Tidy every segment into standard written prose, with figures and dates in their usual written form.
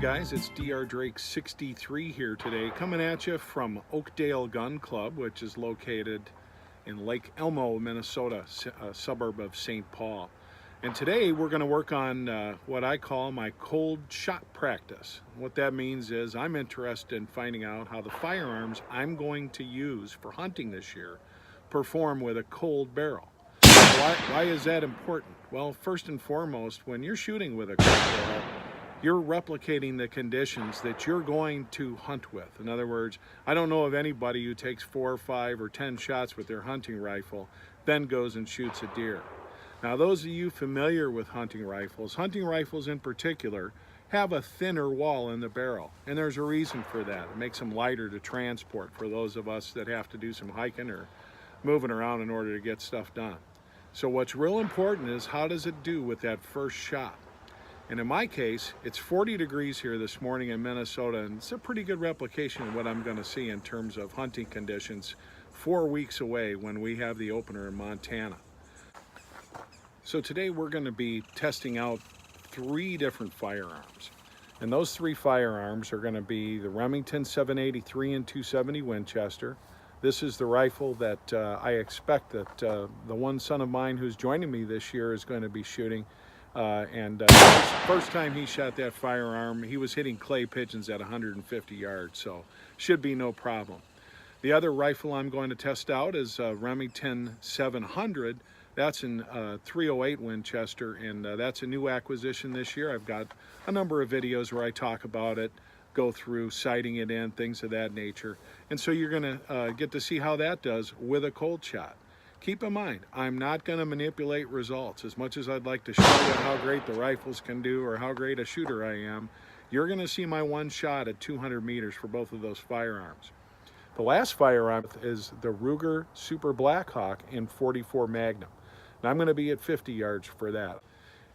guys, it's DR Drake 63 here today, coming at you from Oakdale Gun Club, which is located in Lake Elmo, Minnesota, a suburb of St. Paul. And today we're going to work on what I call my cold shot practice. What that means is I'm interested in finding out how the firearms I'm going to use for hunting this year perform with a cold barrel. Why is that important? Well, first and foremost, when you're shooting with a cold barrel, you're replicating the conditions that you're going to hunt with. In other words, I don't know of anybody who takes 4, 5, or 10 shots with their hunting rifle, then goes and shoots a deer. Now, those of you familiar with hunting rifles in particular, have a thinner wall in the barrel, and there's a reason for that. It makes them lighter to transport for those of us that have to do some hiking or moving around in order to get stuff done. So what's real important is how does it do with that first shot? And in my case, it's 40 degrees here this morning in Minnesota, and it's a pretty good replication of what I'm going to see in terms of hunting conditions 4 weeks away when we have the opener in Montana. So today we're going to be testing out 3 different firearms. And those 3 firearms are going to be the Remington 783 and 270 Winchester. This is the rifle that I expect that the one son of mine who's joining me this year is going to be shooting. First time he shot that firearm, he was hitting clay pigeons at 150 yards, so should be no problem. The other rifle I'm going to test out is Remington 700. That's in 308 Winchester, and that's a new acquisition this year. I've got a number of videos where I talk about it, go through sighting it in, things of that nature. And so you're going to get to see how that does with a cold shot. Keep in mind, I'm not going to manipulate results. As much as I'd like to show you how great the rifles can do or how great a shooter I am, you're going to see my one shot at 200 meters for both of those firearms. The last firearm is the Ruger Super Blackhawk in .44 Magnum. And I'm going to be at 50 yards for that.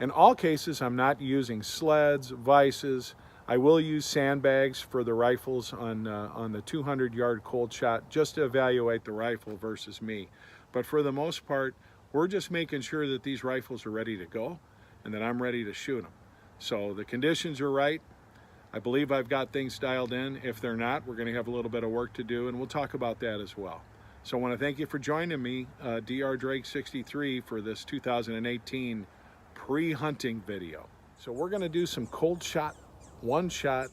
In all cases, I'm not using sleds, vices. I will use sandbags for the rifles on the 200-yard cold shot just to evaluate the rifle versus me. But for the most part, we're just making sure that these rifles are ready to go and that I'm ready to shoot them. So the conditions are right. I believe I've got things dialed in. If they're not, we're going to have a little bit of work to do, and we'll talk about that as well. So I want to thank you for joining me, DR Drake 63, for this 2018 pre-hunting video. So we're going to do some cold shot, one-shot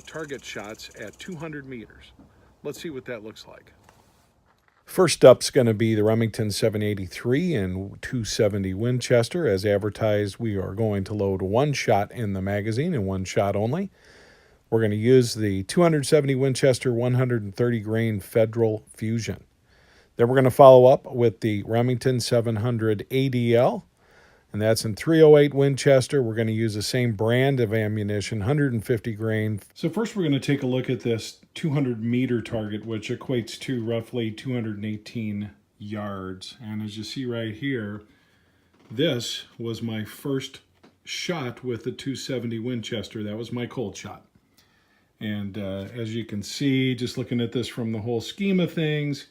target shots at 200 meters. Let's see what that looks like. First up's going to be the Remington 783 and 270 Winchester. As advertised, we are going to load one shot in the magazine and one shot only. We're going to use the 270 Winchester 130 grain Federal Fusion. Then we're going to follow up with the Remington 700 ADL, and that's in 308 Winchester. We're going to use the same brand of ammunition, 150 grain. So first we're going to take a look at this 200 meter target, which equates to roughly 218 yards. And as you see right here, this was my first shot with the 270 Winchester. That was my cold shot. And as you can see, just looking at this from the whole scheme of things,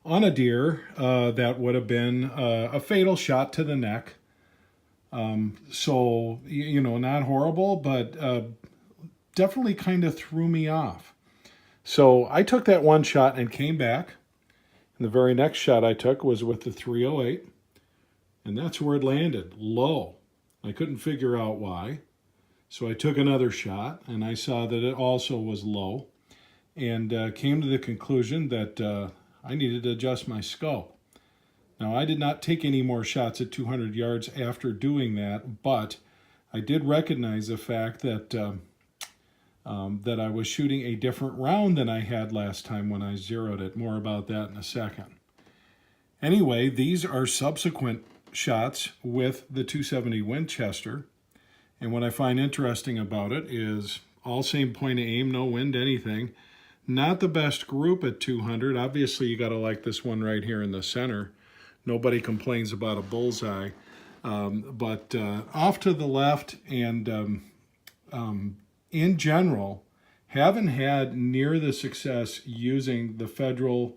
on a deer, that would have been a fatal shot to the neck. So, you know, not horrible, but definitely kind of threw me off. So I took that one shot and came back. And the very next shot I took was with the 308. And that's where it landed, low. I couldn't figure out why. So I took another shot, and I saw that it also was low, and came to the conclusion that I needed to adjust my scope. Now, I did not take any more shots at 200 yards after doing that, but I did recognize the fact that that I was shooting a different round than I had last time when I zeroed it. More about that in a second. Anyway, these are subsequent shots with the 270 Winchester. And what I find interesting about it is all same point of aim, no wind, anything. Not the best group at 200. Obviously, you got to like this one right here in the center. Nobody complains about a bullseye. But off to the left and in general, haven't had near the success using the Federal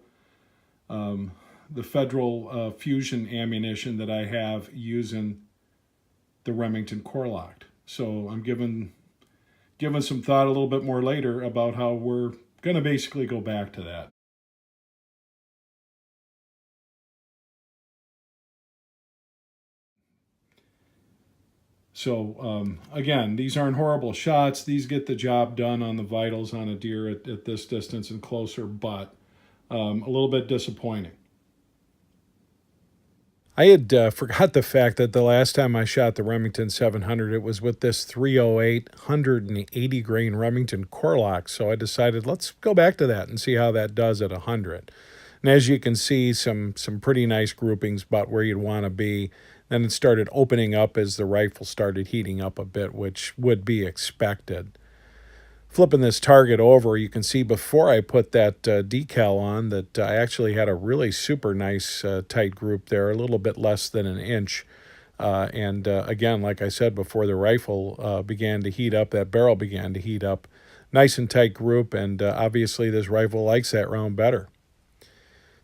Fusion ammunition that I have using the Remington Core Locked. So I'm giving given some thought a little bit more later about how we're going to basically go back to that. So again, these aren't horrible shots. These get the job done on the vitals on a deer at this distance and closer, but a little bit disappointing. I had forgot the fact that the last time I shot the Remington 700, it was with this 308 180 grain Remington Core-Lokt. So I decided let's go back to that and see how that does at 100. And as you can see, some pretty nice groupings about where you'd want to be. Then it started opening up as the rifle started heating up a bit, which would be expected. Flipping this target over, you can see before I put that decal on that I actually had a really super nice tight group there, a little bit less than an inch. Again, like I said before, the rifle began to heat up, that barrel began to heat up. Nice and tight group, and obviously this rifle likes that round better.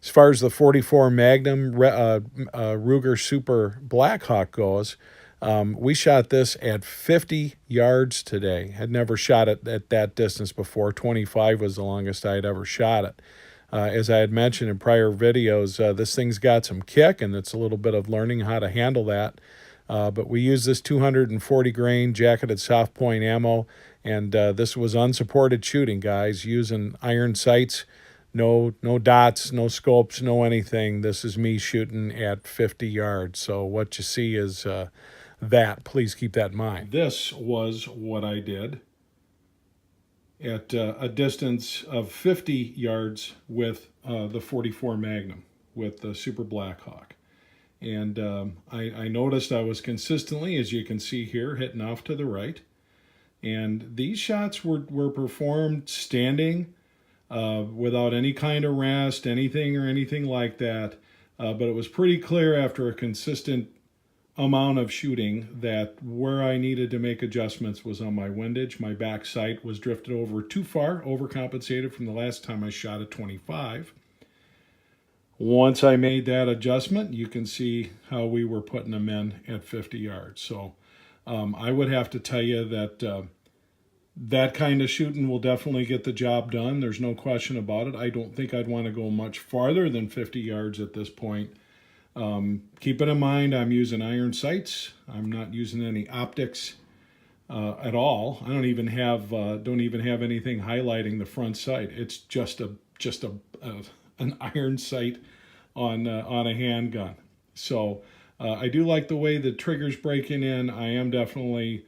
As far as the 44 Magnum Ruger Super Blackhawk goes, we shot this at 50 yards today. Had never shot it at that distance before. 25 was the longest I had ever shot it. As I had mentioned in prior videos, this thing's got some kick, and it's a little bit of learning how to handle that. But we used this 240 grain jacketed soft point ammo, and this was unsupported shooting, guys, using iron sights. No dots, no scopes, no anything. This is me shooting at 50 yards. So what you see is that. Please keep that in mind. This was what I did at a distance of 50 yards with the 44 Magnum with the Super Blackhawk. And I noticed I was consistently, as you can see here, hitting off to the right. And these shots were performed standing, without any kind of rest, anything like that. But it was pretty clear after a consistent amount of shooting that where I needed to make adjustments was on my windage. My back sight was drifted over too far, overcompensated from the last time I shot at 25. Once I made that adjustment, you can see how we were putting them in at 50 yards. So I would have to tell you that that kind of shooting will definitely get the job done. There's no question about it. I don't think I'd want to go much farther than 50 yards at this point. Keep it in mind, I'm using iron sights. I'm not using any optics at all. I don't even have anything highlighting the front sight. It's just an iron sight on a handgun. So I do like the way the trigger's breaking in. I am definitely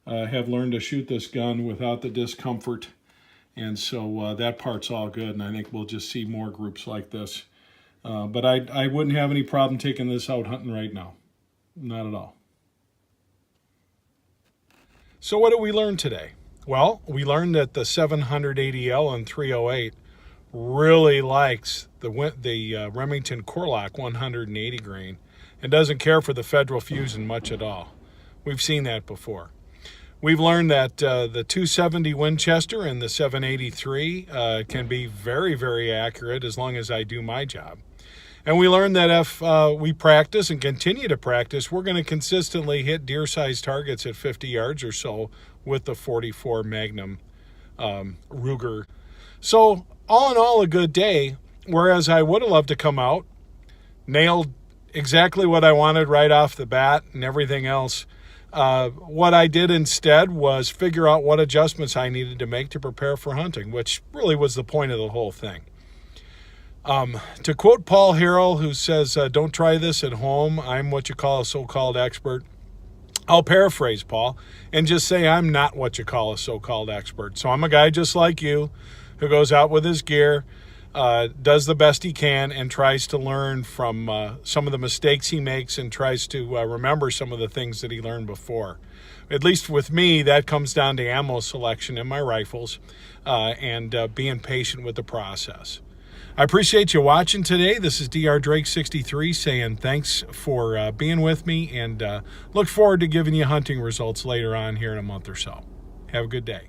have learned to shoot this gun without the discomfort, and so that part's all good, and I think we'll just see more groups like this. But I wouldn't have any problem taking this out hunting right now. Not at all. So what did we learn today? Well, we learned that the 780L and 308 really likes the Remington Core-Lokt 180 grain and doesn't care for the Federal Fusion much at all. We've seen that before. We've learned that the 270 Winchester and the 783 can be very, very accurate as long as I do my job. And we learned that if we practice and continue to practice, we're going to consistently hit deer-sized targets at 50 yards or so with the 44 Magnum Ruger. So all in all, a good day, whereas I would have loved to come out, nailed exactly what I wanted right off the bat and everything else. What I did instead was figure out what adjustments I needed to make to prepare for hunting, which really was the point of the whole thing. To quote Paul Harrell, who says, don't try this at home, I'm what you call a so-called expert. I'll paraphrase Paul and just say I'm not what you call a so-called expert. So I'm a guy just like you who goes out with his gear, does the best he can, and tries to learn from some of the mistakes he makes and tries to remember some of the things that he learned before. At least with me, that comes down to ammo selection in my rifles and being patient with the process. I appreciate you watching today. This is Dr. Drake 63 saying thanks for being with me, and look forward to giving you hunting results later on here in a month or so. Have a good day.